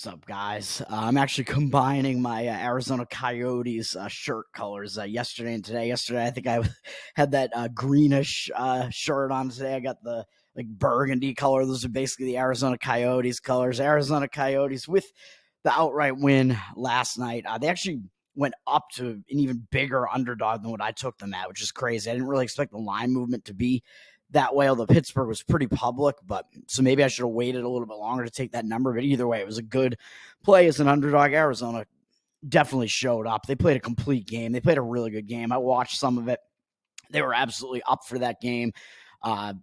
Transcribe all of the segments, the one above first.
What's up, guys? I'm actually combining my Arizona Coyotes shirt colors yesterday and today. Yesterday, I think I had that greenish shirt on. Today, I got the burgundy color. Those are basically the Arizona Coyotes colors. Arizona Coyotes with the outright win last night. They actually went up to an even bigger underdog than what I took them at, which is crazy. I didn't really expect the line movement to be that way, although Pittsburgh was pretty public, but so maybe I should have waited a little bit longer to take that number. But either way, it was a good play as an underdog. Arizona definitely showed up. They played a complete game. They played a really good game. I watched some of it. They were absolutely up for that game.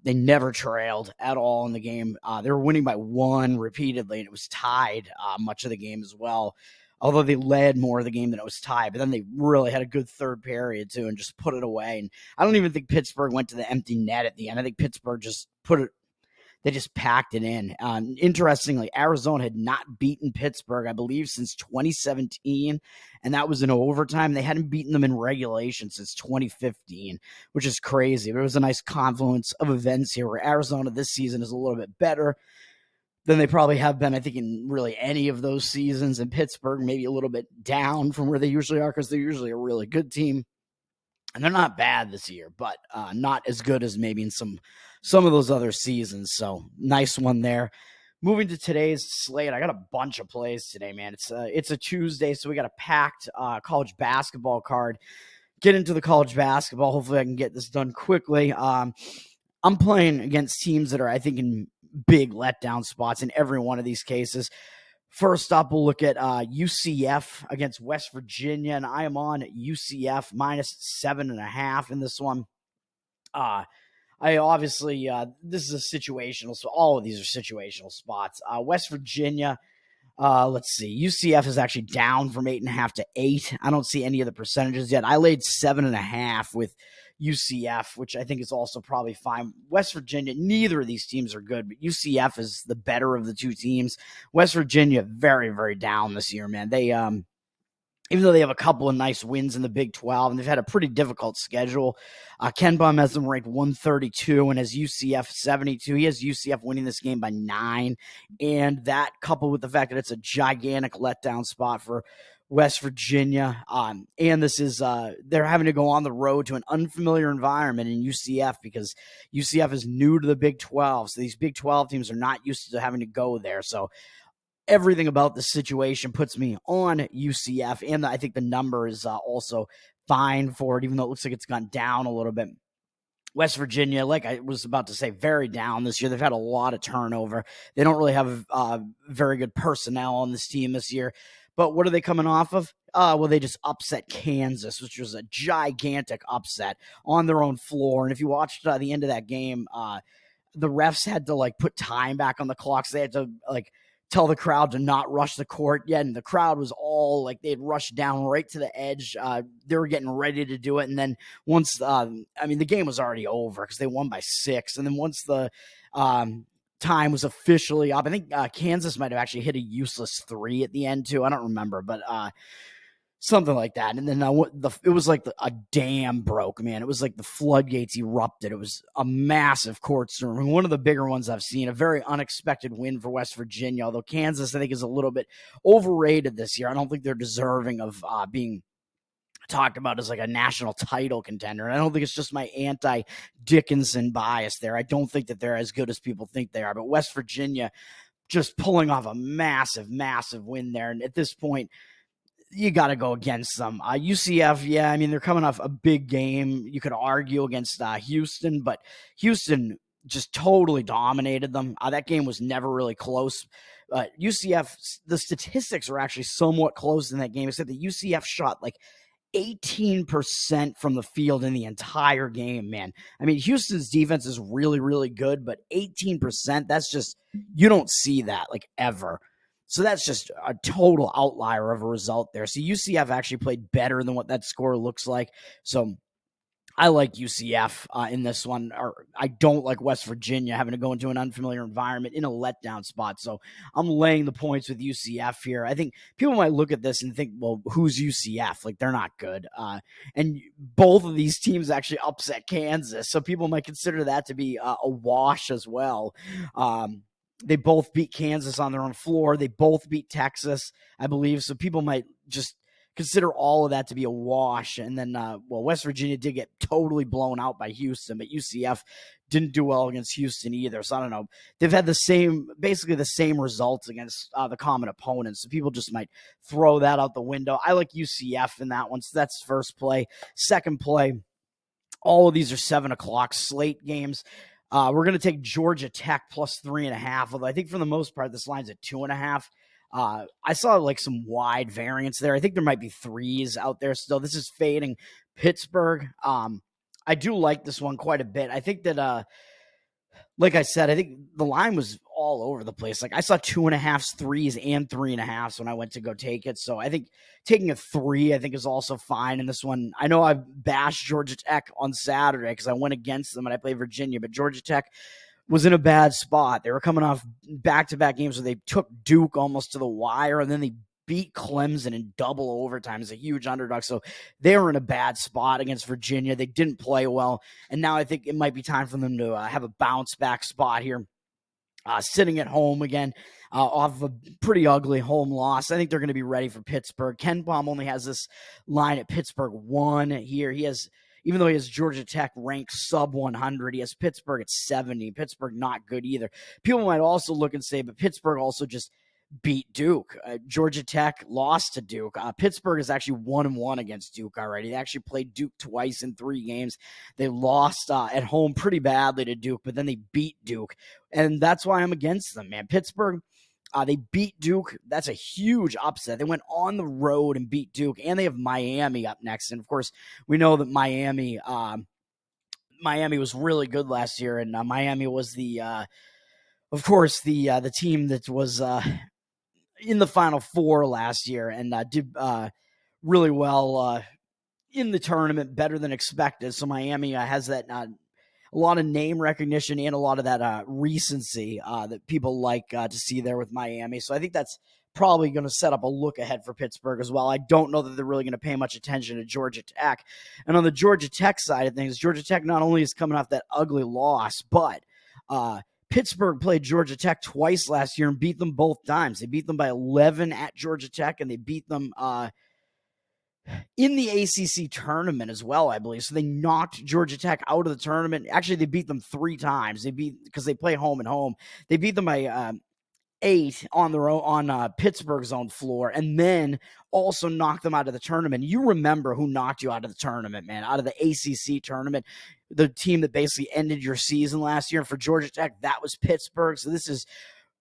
They never trailed at all in the game. They were winning by one repeatedly, and it was tied much of the game as well. Although they led more of the game than it was tied, but then they really had a good third period too and just put it away. And I don't even think Pittsburgh went to the empty net at the end. I think Pittsburgh just they just packed it in. Interestingly, Arizona had not beaten Pittsburgh, I believe, since 2017, and that was in overtime. They hadn't beaten them in regulation since 2015, which is crazy. But it was a nice confluence of events here where Arizona this season is a little bit better than they probably have been, I think, in really any of those seasons. And Pittsburgh maybe a little bit down from where they usually are because they're usually a really good team. And they're not bad this year, but not as good as maybe in some of those other seasons. So nice one there. Moving to today's slate, I got a bunch of plays today, man. It's a Tuesday, so we got a packed college basketball card. Get into the college basketball. Hopefully I can get this done quickly. I'm playing against teams that are, I think, in big letdown spots in every one of these cases. First up, we'll look at UCF against West Virginia, and I am on UCF -7.5 in this one. I obviously, this is a situational, so all of these are situational spots. West Virginia, let's see, UCF is actually down from 8.5 to 8. I don't see any of the percentages yet. I laid 7.5 with UCF, which I think is also probably fine. West Virginia, neither of these teams are good, but UCF is the better of the two teams. West Virginia, very, very down this year, man. They, even though they have a couple of nice wins in the Big 12, and they've had a pretty difficult schedule, Ken Bum has them ranked 132 and has UCF 72. He has UCF winning this game by 9, and that coupled with the fact that it's a gigantic letdown spot for West Virginia, and this is they're having to go on the road to an unfamiliar environment in UCF because UCF is new to the Big 12, so these Big 12 teams are not used to having to go there. So everything about the situation puts me on UCF, and I think the number is also fine for it, even though it looks like it's gone down a little bit. West Virginia, like I was about to say, very down this year. They've had a lot of turnover. They don't really have very good personnel on this team this year. But what are they coming off of? Well, they just upset Kansas, which was a gigantic upset on their own floor. And if you watched the end of that game, the refs had to put time back on the clocks. They had to tell the crowd to not rush the court yet. And the crowd was all they'd rushed down right to the edge. They were getting ready to do it. And then once, the game was already over because they won by 6. And then once the time was officially up, I think Kansas might have actually hit a useless 3 at the end too. I don't remember, but something like that. And then it was like a dam broke, man. It was like the floodgates erupted. It was a massive court storm, one of the bigger ones I've seen. A very unexpected win for West Virginia, although Kansas, I think, is a little bit overrated this year. I don't think they're deserving of being talked about as a national title contender. And I don't think it's just my anti-Dickinson bias there. I don't think that they're as good as people think they are. But West Virginia just pulling off a massive, massive win there. And at this point, you got to go against them. UCF, yeah, they're coming off a big game. You could argue against Houston, but Houston just totally dominated them. That game was never really close. UCF, the statistics are actually somewhat close in that game, except that UCF shot 18% from the field in the entire game, man. Houston's defense is really, really good, but 18%, that's just, you don't see that ever. So that's just a total outlier of a result there. So UCF actually played better than what that score looks like. So I like UCF in this one. Or I don't like West Virginia having to go into an unfamiliar environment in a letdown spot. So I'm laying the points with UCF here. I think people might look at this and think, well, who's UCF? They're not good. And both of these teams actually upset Kansas. So people might consider that to be a wash as well. They both beat Kansas on their own floor. They both beat Texas, I believe. So people might just consider all of that to be a wash. And then, West Virginia did get totally blown out by Houston, but UCF didn't do well against Houston either. So I don't know. They've had basically the same results against the common opponents. So people just might throw that out the window. I like UCF in that one. So that's first play. Second play, all of these are 7:00 slate games. We're going to take Georgia Tech plus 3.5, although I think for the most part, this line's at 2.5. I saw like some wide variance there. I think there might be threes out there still. This is fading Pittsburgh. I do like this one quite a bit. I think that, like I said, I think the line was all over the place. Like I saw 2.5s, threes, and 3.5s when I went to go take it. So I think taking a 3, I think, is also fine in this one. I know I bashed Georgia Tech on Saturday because I went against them and I played Virginia, but Georgia Tech was in a bad spot. They were coming off back-to-back games where they took Duke almost to the wire, and then they beat Clemson in double overtime as a huge underdog. So they were in a bad spot against Virginia. They didn't play well, and now I think it might be time for them to have a bounce-back spot here. Sitting at home again off of a pretty ugly home loss. I think they're going to be ready for Pittsburgh. Ken Palm only has this line at Pittsburgh 1 here. Even though he has Georgia Tech ranked sub 100, he has Pittsburgh at 70. Pittsburgh not good either. People might also look and say, but Pittsburgh also just beat Duke. Georgia Tech lost to Duke. Pittsburgh is actually 1-1 against Duke already. They actually played Duke twice in 3 games. They lost at home pretty badly to Duke, but then they beat Duke. And that's why I'm against them, man. Pittsburgh, they beat Duke. That's a huge upset. They went on the road and beat Duke, and they have Miami up next. And, of course, we know that Miami was really good last year, and Miami was of course, the team that was in the Final Four last year and did really well in the tournament, better than expected. So Miami has that a lot of name recognition and a lot of that recency that people like to see there with Miami. So I think that's probably going to set up a look ahead for Pittsburgh as well. I don't know that they're really going to pay much attention to Georgia Tech. And on the Georgia Tech side of things, Georgia Tech not only is coming off that ugly loss, but Pittsburgh played Georgia Tech twice last year and beat them both times. They beat them by 11 at Georgia Tech, and they beat them in the ACC tournament as well, I believe. So they knocked Georgia Tech out of the tournament. Actually, they beat them 3 times. Because they play home and home. They beat them by 8 on their own on Pittsburgh's own floor, and then also knocked them out of the tournament. You remember who knocked you out of the tournament, man? Out of the ACC tournament, the team that basically ended your season last year. And for Georgia Tech, that was Pittsburgh. So this is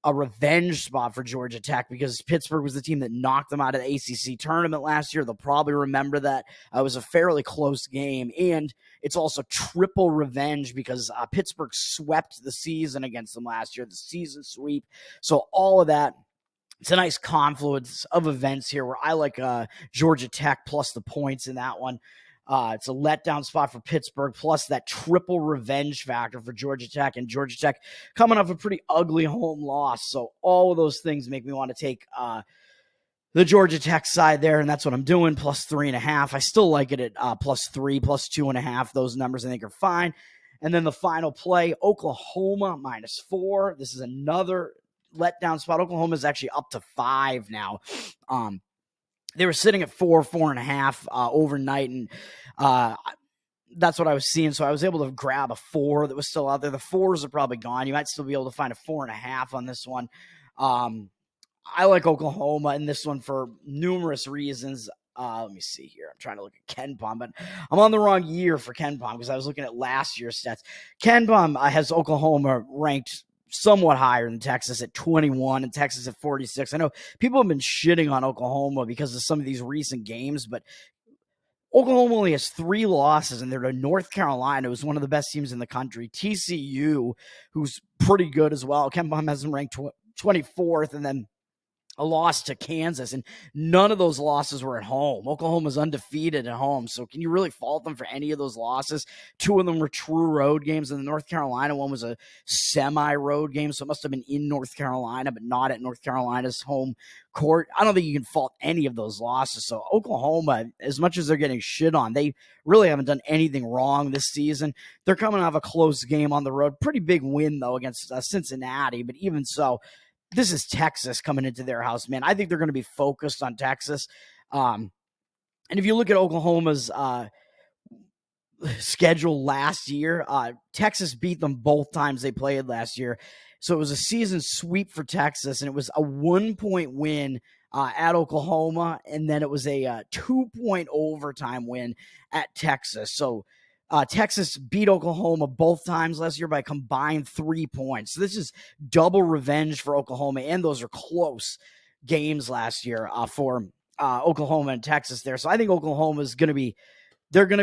a revenge spot for Georgia Tech because Pittsburgh was the team that knocked them out of the ACC tournament last year. They'll probably remember that. It was a fairly close game, and it's also triple revenge because Pittsburgh swept the season against them last year, the season sweep. So all of that, it's a nice confluence of events here where I like Georgia Tech plus the points in that one. It's a letdown spot for Pittsburgh, plus that triple revenge factor for Georgia Tech, and Georgia Tech coming off a pretty ugly home loss. So all of those things make me want to take the Georgia Tech side there, and that's what I'm doing, plus 3.5. I still like it at plus 3, plus 2.5. Those numbers I think are fine. And then the final play, Oklahoma minus 4. This is another letdown spot. Oklahoma is actually up to 5 now. They were sitting at 4.5 overnight, and that's what I was seeing. So I was able to grab a 4 that was still out there. The 4s are probably gone. You might still be able to find a 4.5 on this one. I like Oklahoma in this one for numerous reasons. Let me see here. I'm trying to look at Ken Palm, but I'm on the wrong year for Ken Palm because I was looking at last year's stats. Ken Palm has Oklahoma ranked somewhat higher than Texas at 21 and Texas at 46. I know people have been shitting on Oklahoma because of some of these recent games, but Oklahoma only has 3 losses, and they're to North Carolina, who's one of the best teams in the country. TCU, who's pretty good as well. Ken Palm has them ranked 24th, and then a loss to Kansas, and none of those losses were at home. Oklahoma's undefeated at home, so can you really fault them for any of those losses? Two of them were true road games, and the North Carolina one was a semi-road game, so it must have been in North Carolina, but not at North Carolina's home court. I don't think you can fault any of those losses. So Oklahoma, as much as they're getting shit on, they really haven't done anything wrong this season. They're coming out of a close game on the road. Pretty big win, though, against Cincinnati, but even so, this is Texas coming into their house, man. I think they're going to be focused on Texas. And if you look at Oklahoma's schedule last year, Texas beat them both times they played last year. So it was a season sweep for Texas, and it was a 1-point win at Oklahoma, and then it was a 2-point overtime win at Texas. So Texas beat Oklahoma both times last year by a combined 3 points. So this is double revenge for Oklahoma, and those are close games last year for Oklahoma and Texas there. So I think Oklahoma is going to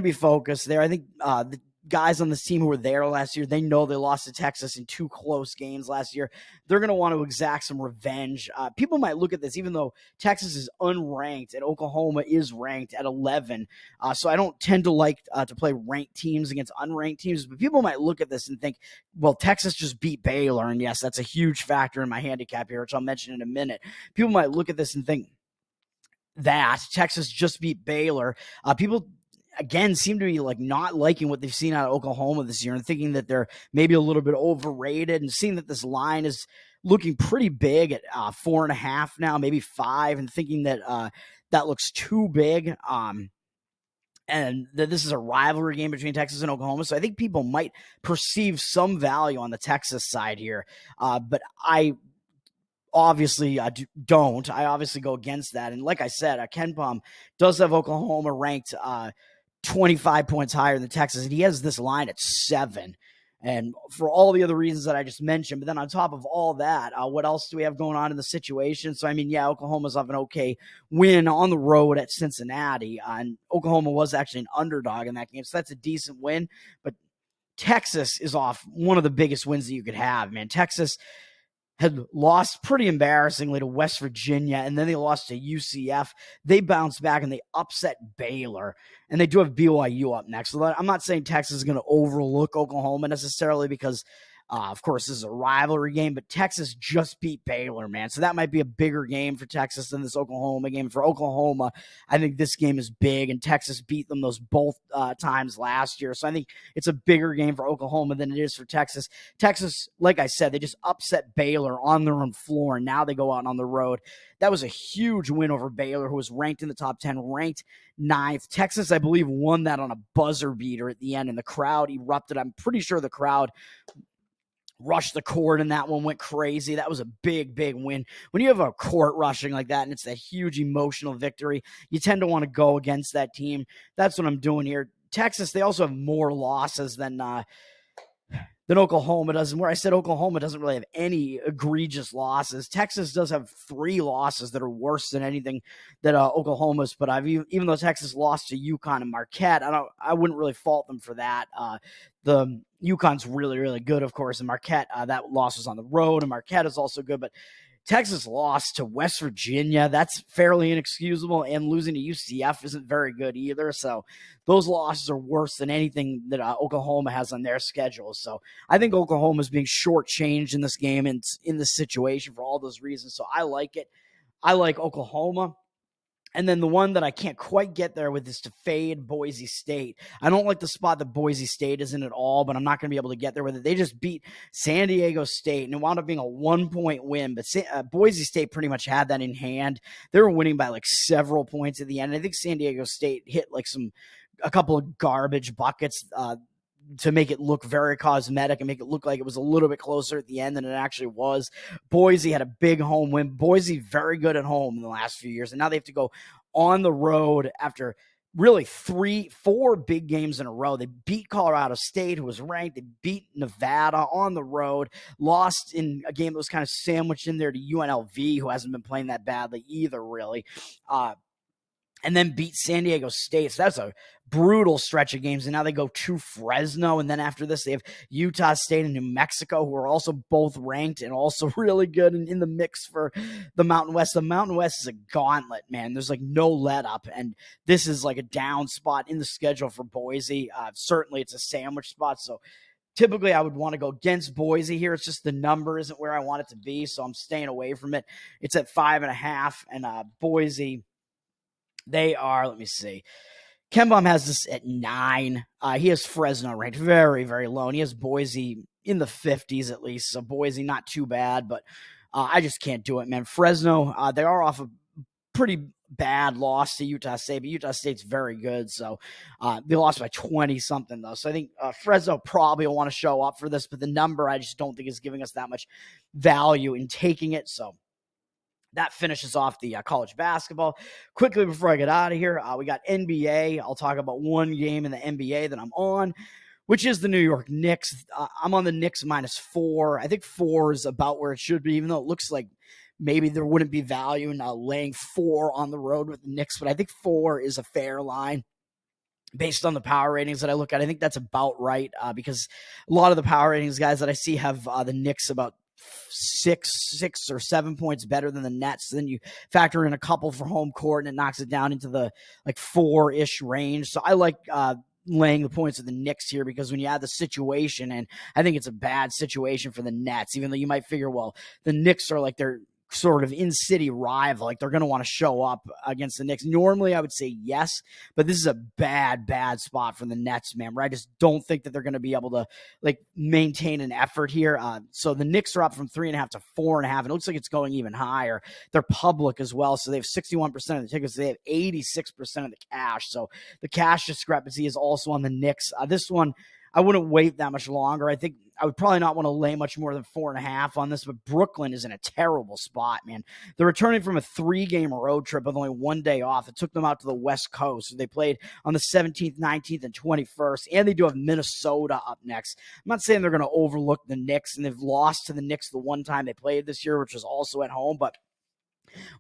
be focused there. I think the guys on this team who were there last year, they know they lost to Texas in 2 close games last year. They're going to want to exact some revenge. People might look at this, even though Texas is unranked and Oklahoma is ranked at 11. So I don't tend to like to play ranked teams against unranked teams, but people might look at this and think, well, Texas just beat Baylor. And yes, that's a huge factor in my handicap here, which I'll mention in a minute. People might look at this and think that Texas just beat Baylor. People again seem to be like not liking what they've seen out of Oklahoma this year and thinking that they're maybe a little bit overrated, and seeing that this line is looking pretty big at 4.5 now, maybe 5, and thinking that that looks too big. And that this is a rivalry game between Texas and Oklahoma. So I think people might perceive some value on the Texas side here. But I obviously don't. I obviously go against that. And like I said, Ken Pom does have Oklahoma ranked 25 points higher than Texas, and he has this line at 7. And for all the other reasons that I just mentioned, but then on top of all that, what else do we have going on in the situation? So, I mean, yeah, Oklahoma's off an okay win on the road at Cincinnati, and Oklahoma was actually an underdog in that game, so that's a decent win. But Texas is off one of the biggest wins that you could have, man. Texas had lost pretty embarrassingly to West Virginia, and then they lost to UCF. They bounced back, and they upset Baylor, and they do have BYU up next. So I'm not saying Texas is going to overlook Oklahoma necessarily because, of course, this is a rivalry game, but Texas just beat Baylor, man. So that might be a bigger game for Texas than this Oklahoma game. For Oklahoma, I think this game is big, and Texas beat them those both times last year. So I think it's a bigger game for Oklahoma than it is for Texas. Texas, like I said, they just upset Baylor on their own floor, and now they go out on the road. That was a huge win over Baylor, who was ranked in the top 10, ranked 9th. Texas, I believe, won that on a buzzer beater at the end, and the crowd erupted. I'm pretty sure the crowd rushed the court, and that one went crazy. That was a big, big win. When you have a court rushing like that and it's a huge emotional victory, you tend to want to go against that team. That's what I'm doing here. Texas, they also have more losses than Oklahoma does. And where I said Oklahoma doesn't really have any egregious losses, Texas does have 3 losses that are worse than anything that Oklahoma's put out. Even though Texas lost to UConn and Marquette, I wouldn't really fault them for that. The UConn's really, really good, of course, and Marquette, that loss was on the road, and Marquette is also good, but Texas lost to West Virginia. That's fairly inexcusable, and losing to UCF isn't very good either. So those losses are worse than anything that Oklahoma has on their schedule. So I think Oklahoma is being shortchanged in this game and in this situation for all those reasons. So I like it. I like Oklahoma. And then the one that I can't quite get there with is to fade Boise State. I don't like the spot that Boise State is in at all, but I'm not going to be able to get there with it. They just beat San Diego State, and it wound up being a 1-point win. But Boise State pretty much had that in hand. They were winning by like several points at the end. I think San Diego State hit like a couple of garbage buckets to make it look very cosmetic and make it look like it was a little bit closer at the end than it actually was. Boise had a big home win. Boise very good at home in the last few years, and now they have to go on the road after really 4 big games in a row. They beat Colorado State, who was ranked. They beat Nevada on the road, lost in a game that was kind of sandwiched in there to UNLV, who hasn't been playing that badly either, really. and then beat San Diego State. So that's a brutal stretch of games. And now they go to Fresno. And then after this, they have Utah State and New Mexico, who are also both ranked and also really good and in the mix for the Mountain West. The Mountain West is a gauntlet, man. There's like no let up. And this is like a down spot in the schedule for Boise. Certainly it's a sandwich spot. So typically I would want to go against Boise here. It's just the number isn't where I want it to be. So I'm staying away from it. It's at 5.5. And Boise, they are, let me see. KenPom has this at 9. He has Fresno ranked very, very low. And he has Boise in the 50s at least. So Boise, not too bad, but I just can't do it, man. Fresno, they are off a pretty bad loss to Utah State, but Utah State's very good. So they lost by 20-something, though. So I think Fresno probably will want to show up for this, but the number I just don't think is giving us that much value in taking it. So that finishes off the college basketball. Quickly before I get out of here, we got NBA. I'll talk about one game in the NBA that I'm on, which is the New York Knicks. I'm on the Knicks -4. I think 4 is about where it should be, even though it looks like maybe there wouldn't be value in laying 4 on the road with the Knicks. But I think 4 is a fair line based on the power ratings that I look at. I think that's about right because a lot of the power ratings guys that I see have the Knicks about 6 or 7 points better than the Nets. Then you factor in a couple for home court and it knocks it down into the like 4-ish range. So I like laying the points of the Knicks here because when you add the situation, and I think it's a bad situation for the Nets, even though you might figure, well, the Knicks are like they're sort of in-city rival, like they're going to want to show up against the Knicks. Normally I would say yes, but this is a bad spot for the Nets, man, where I just don't think that they're going to be able to like maintain an effort here. So the Knicks are up from 3.5 to 4.5. It looks like it's going even higher. They're public as well. So they have 61% of the tickets. They have 86% of the cash. So the cash discrepancy is also on the Knicks. This one, I wouldn't wait that much longer. I think I would probably not want to lay much more than 4.5 on this, but Brooklyn is in a terrible spot, man. They're returning from a 3-game road trip with only 1 day off. It took them out to the West Coast. They played on the 17th, 19th, and 21st, and they do have Minnesota up next. I'm not saying they're going to overlook the Knicks, and they've lost to the Knicks the one time they played this year, which was also at home, but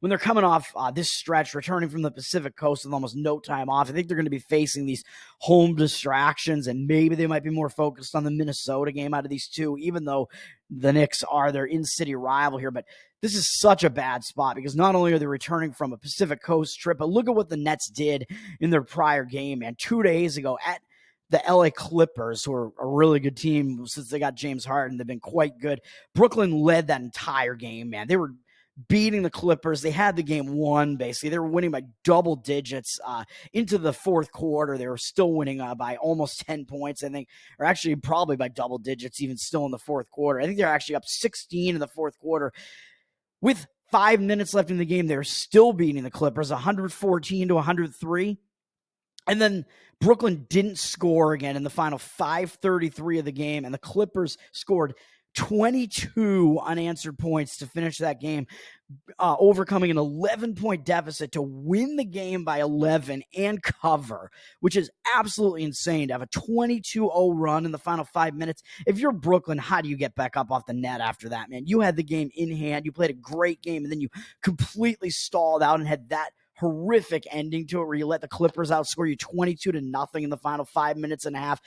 when they're coming off this stretch, returning from the Pacific Coast with almost no time off, I think they're going to be facing these home distractions, and maybe they might be more focused on the Minnesota game out of these two, even though the Knicks are their in-city rival here. But this is such a bad spot because not only are they returning from a Pacific Coast trip, but look at what the Nets did in their prior game, man. 2 days ago at the LA Clippers, who are a really good team since they got James Harden. They've been quite good. Brooklyn led that entire game, man. They were beating the Clippers. They had the game won, basically. They were winning by double digits into the fourth quarter. They were still winning by almost 10 points, I think, or actually probably by double digits even still in the fourth quarter. I think they're actually up 16 in the fourth quarter. With 5 minutes left in the game, they're still beating the Clippers 114 to 103. And then Brooklyn didn't score again in the final 5:33 of the game, and the Clippers scored 22 unanswered points to finish that game, overcoming an 11-point deficit to win the game by 11 and cover, which is absolutely insane to have a 22-0 run in the final 5 minutes. If you're Brooklyn, how do you get back up off the net after that, man? You had the game in hand. You played a great game, and then you completely stalled out and had that horrific ending to it where you let the Clippers outscore you 22-0 in the final 5 minutes and a half.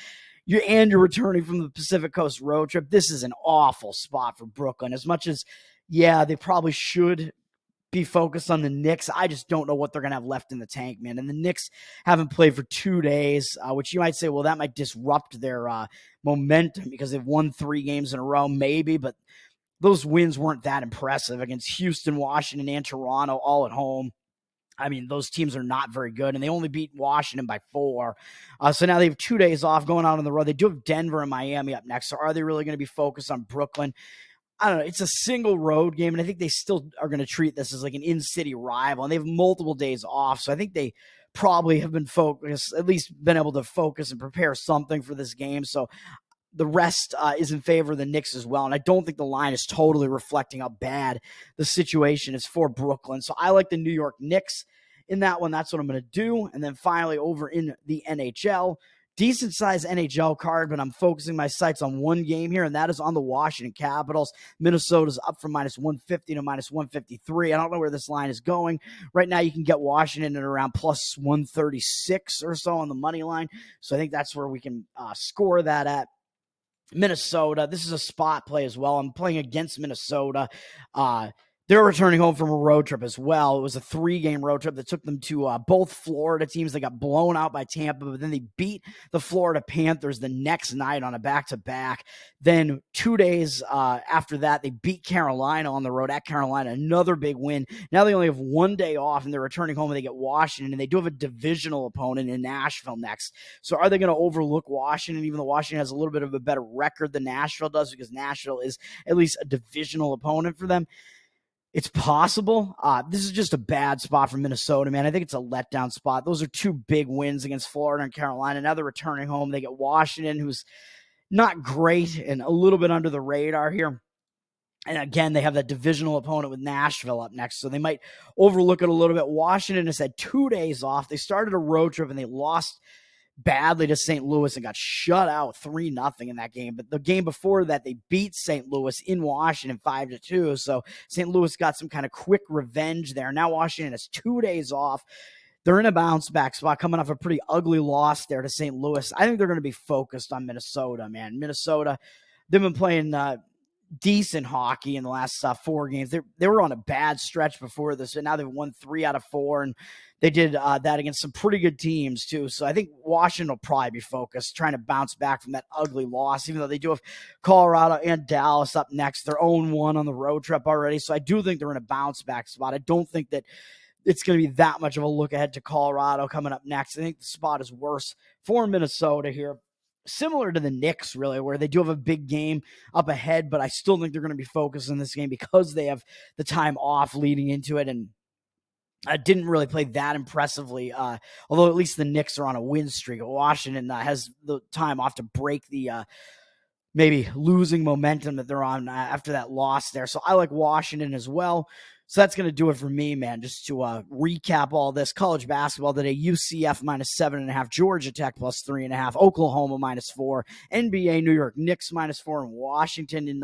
You're returning from the Pacific Coast road trip. This is an awful spot for Brooklyn. As much as, yeah, they probably should be focused on the Knicks, I just don't know what they're going to have left in the tank, man. And the Knicks haven't played for 2 days, which you might say, well, that might disrupt their momentum because they've won 3 games in a row, maybe, but those wins weren't that impressive against Houston, Washington, and Toronto all at home. I mean, those teams are not very good, and they only beat Washington by 4. So now they have 2 days off going out on the road. They do have Denver and Miami up next. So are they really going to be focused on Brooklyn? I don't know. It's a single road game, and I think they still are going to treat this as like an in-city rival, and they have multiple days off. So I think they probably have been focused, at least been able to focus and prepare something for this game. So the rest is in favor of the Knicks as well. And I don't think the line is totally reflecting how bad the situation is for Brooklyn. So I like the New York Knicks in that one. That's what I'm going to do. And then finally over in the NHL, decent sized NHL card, but I'm focusing my sights on one game here, and that is on the Washington Capitals. Minnesota's up from minus 150 to minus 153. I don't know where this line is going. Right now, you can get Washington at around plus 136 or so on the money line. So I think that's where we can score that at. Minnesota, this is a spot play as well. I'm playing against Minnesota. They're returning home from a road trip as well. It was a 3-game road trip that took them to both Florida teams. They got blown out by Tampa, but then they beat the Florida Panthers the next night on a back-to-back. Then 2 days after that, they beat Carolina on the road at Carolina, another big win. Now they only have 1 day off, and they're returning home, and they get Washington, and they do have a divisional opponent in Nashville next. So are they going to overlook Washington, even though Washington has a little bit of a better record than Nashville does, because Nashville is at least a divisional opponent for them? It's possible. This is just a bad spot for Minnesota, man. I think it's a letdown spot. Those are 2 big wins against Florida and Carolina. Now they're returning home. They get Washington, who's not great and a little bit under the radar here. And again, they have that divisional opponent with Nashville up next, so they might overlook it a little bit. Washington has had 2 days off. They started a road trip, and they lost badly to St. Louis and got shut out 3-0 in that game. But the game before that, they beat St. Louis in Washington 5-2. So St. Louis got some kind of quick revenge there. Now Washington has 2 days off. They're in a bounce back spot coming off a pretty ugly loss there to St. Louis. I think they're going to be focused on Minnesota, man. Minnesota, they've been playing decent hockey in the last 4 games. They were on a bad stretch before this, and now they've won 3 out of 4, and they did that against some pretty good teams too. So I think Washington will probably be focused, trying to bounce back from that ugly loss, even though they do have Colorado and Dallas up next. They're 0-1 on the road trip already, so I do think they're in a bounce back spot. I don't think that it's going to be that much of a look ahead to Colorado coming up next. I think the spot is worse for Minnesota here. Similar to the Knicks, really, where they do have a big game up ahead, but I still think they're going to be focused on this game because they have the time off leading into it, and I didn't really play that impressively, although at least the Knicks are on a win streak. Washington has the time off to break the maybe losing momentum that they're on after that loss there. So I like Washington as well. So that's going to do it for me, man. Just to recap all this: college basketball today, UCF minus 7.5, Georgia Tech plus 3.5, Oklahoma minus 4, NBA New York Knicks minus 4, and Washington in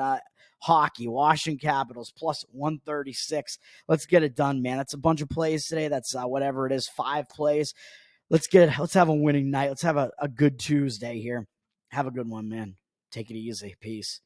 hockey, Washington Capitals plus 136. Let's get it done, man. That's a bunch of plays today. That's whatever it is, 5 plays. Let's have a winning night. Let's have a good Tuesday here. Have a good one, man. Take it easy. Peace.